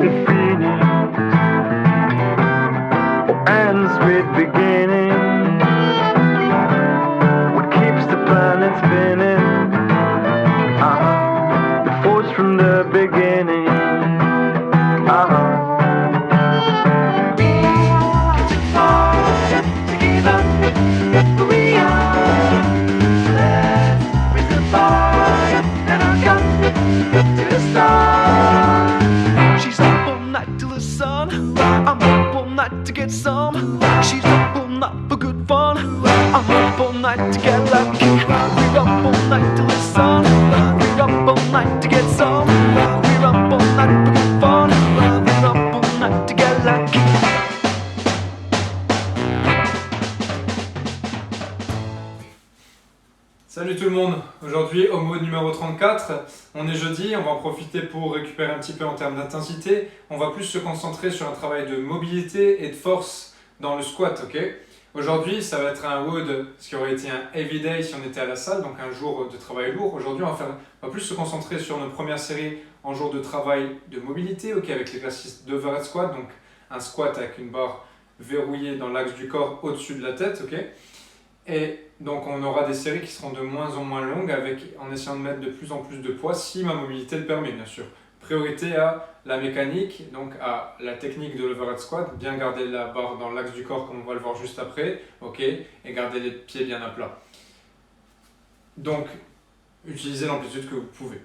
beginning or ends with beginning? What keeps the planet spinning? The force from the beginning. She's up all night till the sun. I'm up all night to get some. She's up all night for good fun. I'm up all night to get lucky. We're up all night till the sun. We're up all night to get some. We're up all night for good fun. We're up all night to get lucky. Salut tout le monde, aujourd'hui au mode numéro 34, on est jeudi, on va en profiter pour récupérer un petit peu en termes d'intensité, on va plus se concentrer sur un travail de mobilité et de force dans le squat, ok? Aujourd'hui ça va être un WOD, ce qui aurait été un heavy day si on était à la salle, donc un jour de travail lourd. Aujourd'hui on va plus se concentrer sur nos premières séries en jour de travail de mobilité, ok, avec l'exercice d'overhead squat, donc un squat avec une barre verrouillée dans l'axe du corps au-dessus de la tête, ok? Et donc on aura des séries qui seront de moins en moins longues en essayant de mettre de plus en plus de poids si ma mobilité le permet bien sûr. Priorité à la mécanique, donc à la technique de l'overhead squat, bien garder la barre dans l'axe du corps comme on va le voir juste après, ok, et garder les pieds bien à plat. Donc utilisez l'amplitude que vous pouvez.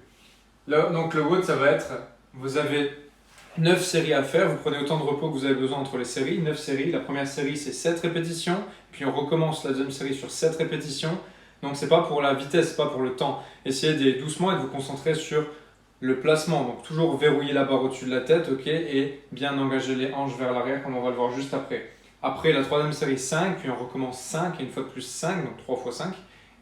Là, donc le WOD ça va être, vous avez 9 séries à faire, vous prenez autant de repos que vous avez besoin entre les séries, 9 séries, la première série c'est 7 répétitions, puis on recommence la deuxième série sur 7 répétitions, donc c'est pas pour la vitesse, c'est pas pour le temps, essayez d'aller doucement et de vous concentrer sur le placement, donc toujours verrouiller la barre au-dessus de la tête, ok, et bien engager les hanches vers l'arrière comme on va le voir juste après. Après la troisième série 5, puis on recommence 5 et une fois de plus 5, donc 3 x 5,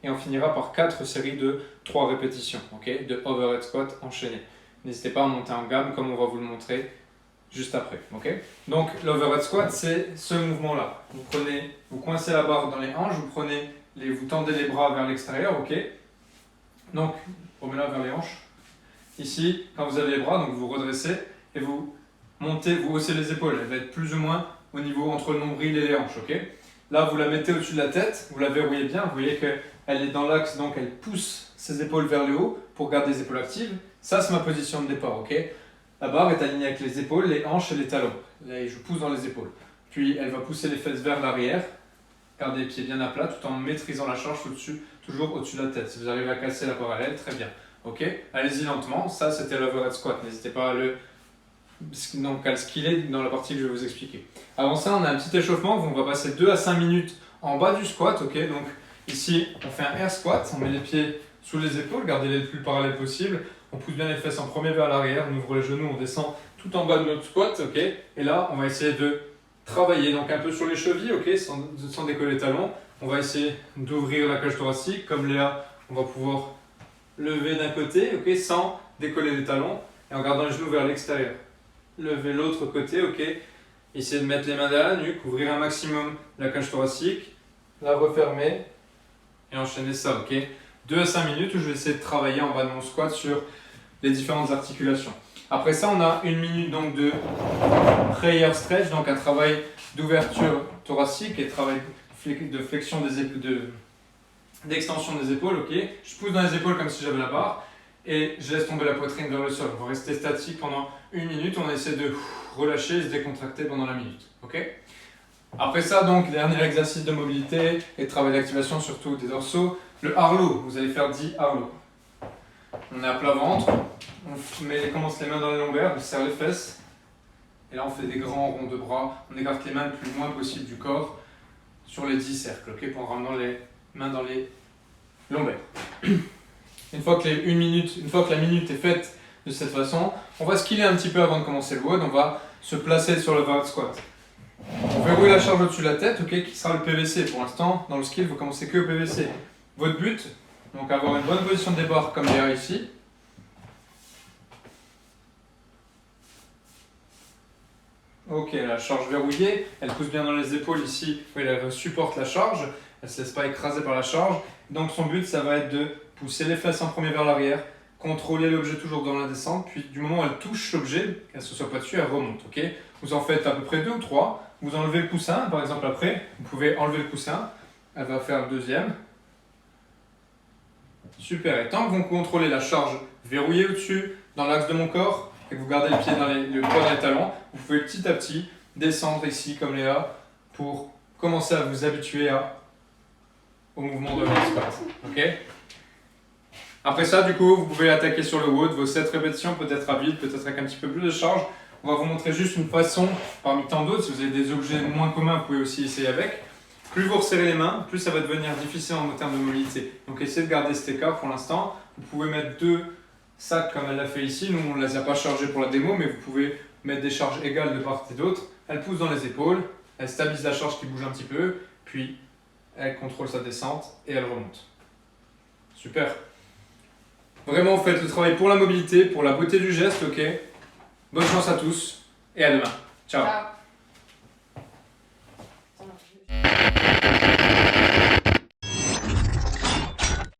et on finira par 4 séries de 3 répétitions, ok, de overhead squat enchaîné. N'hésitez pas à monter en gamme comme on va vous le montrer juste après. Okay, donc l'overhead squat c'est ce mouvement là. Vous coincez la barre dans les hanches, vous tendez les bras vers l'extérieur. Ok, donc remettez-la vers les hanches. Ici, quand vous avez les bras, donc vous redressez et vous montez, vous haussez les épaules. Elle va être plus ou moins au niveau entre le nombril et les hanches. Ok, là vous la mettez au-dessus de la tête, vous la verrouillez bien. Vous voyez qu'elle est dans l'axe, donc elle pousse ses épaules vers le haut pour garder les épaules actives. Ça, c'est ma position de départ, ok? La barre est alignée avec les épaules, les hanches et les talons. Là, je pousse dans les épaules. Puis, elle va pousser les fesses vers l'arrière. Gardez les pieds bien à plat tout en maîtrisant la charge toujours au-dessus de la tête. Si vous arrivez à casser la parallèle, très bien. Ok? Allez-y lentement. Ça, c'était l'overhead squat. N'hésitez pas à le skiller dans la partie que je vais vous expliquer. Avant ça, on a un petit échauffement. On va passer 2 à 5 minutes en bas du squat, ok? Donc, ici, on fait un air squat. On met les pieds sous les épaules, gardez-les le plus parallèles possible. On pousse bien les fesses en premier vers l'arrière, on ouvre les genoux, on descend tout en bas de notre squat, ok. Et là, on va essayer de travailler donc un peu sur les chevilles, ok, sans décoller les talons. On va essayer d'ouvrir la cage thoracique, comme Léa, on va pouvoir lever d'un côté, ok, sans décoller les talons, et en gardant les genoux vers l'extérieur. Lever l'autre côté, ok. Essayez de mettre les mains derrière la nuque, ouvrir un maximum la cage thoracique, la refermer et enchaîner ça, ok. 2 à 5 minutes où je vais essayer de travailler en bas de mon squat sur les différentes articulations. Après ça, on a 1 minute donc de prayer stretch, donc un travail d'ouverture thoracique et travail de flexion des épaules, d'extension des épaules. Ok, je pousse dans les épaules comme si j'avais la barre et je laisse tomber la poitrine vers le sol. On va rester statique pendant 1 minute. On essaie de relâcher et se décontracter pendant la minute. Ok. Après ça, donc, dernier exercice de mobilité et de travail d'activation, surtout des dorsaux. Le Harlow, vous allez faire 10 Harlow. On est à plat ventre, on commence les mains dans les lombaires, on serre les fesses. Et là, on fait des grands ronds de bras. On écarte les mains le plus loin possible du corps sur les 10 cercles, ok, pour en ramenant les mains dans les lombaires. Une fois que la minute est faite de cette façon, on va skiller un petit peu avant de commencer le WOD. On va se placer sur le overhead squat. On verrouille la charge au-dessus de la tête, ok, qui sera le PVC. Pour l'instant, dans le skill, vous commencez que au PVC. Votre but, donc avoir une bonne position de départ comme derrière ici. Ok, la charge verrouillée, elle pousse bien dans les épaules ici, elle supporte la charge, elle ne se laisse pas écraser par la charge. Donc son but, ça va être de pousser les fesses en premier vers l'arrière, contrôlez l'objet toujours dans la descente, puis du moment où elle touche l'objet, qu'elle ne se soit pas dessus, elle remonte, ok? Vous en faites à peu près 2 ou 3, vous enlevez le coussin, par exemple après, vous pouvez enlever le coussin, elle va faire le deuxième. Super, et tant que vous contrôlez la charge verrouillée au-dessus, dans l'axe de mon corps, et que vous gardez le pied le poids dans les talons, vous pouvez petit à petit descendre ici comme Léa, pour commencer à vous habituer au mouvement de l'espace, ok? Après ça, du coup, vous pouvez attaquer sur le WOD, vos 7 répétitions, peut-être à vide, peut-être avec un petit peu plus de charge. On va vous montrer juste une façon, parmi tant d'autres, si vous avez des objets moins communs, vous pouvez aussi essayer avec. Plus vous resserrez les mains, plus ça va devenir difficile en termes de mobilité. Donc essayez de garder cet écart pour l'instant. Vous pouvez mettre 2 sacs comme elle l'a fait ici. Nous, on ne les a pas chargés pour la démo, mais vous pouvez mettre des charges égales de part et d'autre. Elle pousse dans les épaules, elle stabilise la charge qui bouge un petit peu, puis elle contrôle sa descente et elle remonte. Super. Vraiment, faites le travail pour la mobilité, pour la beauté du geste, ok? Bonne chance à tous et à demain. Ciao. Ciao.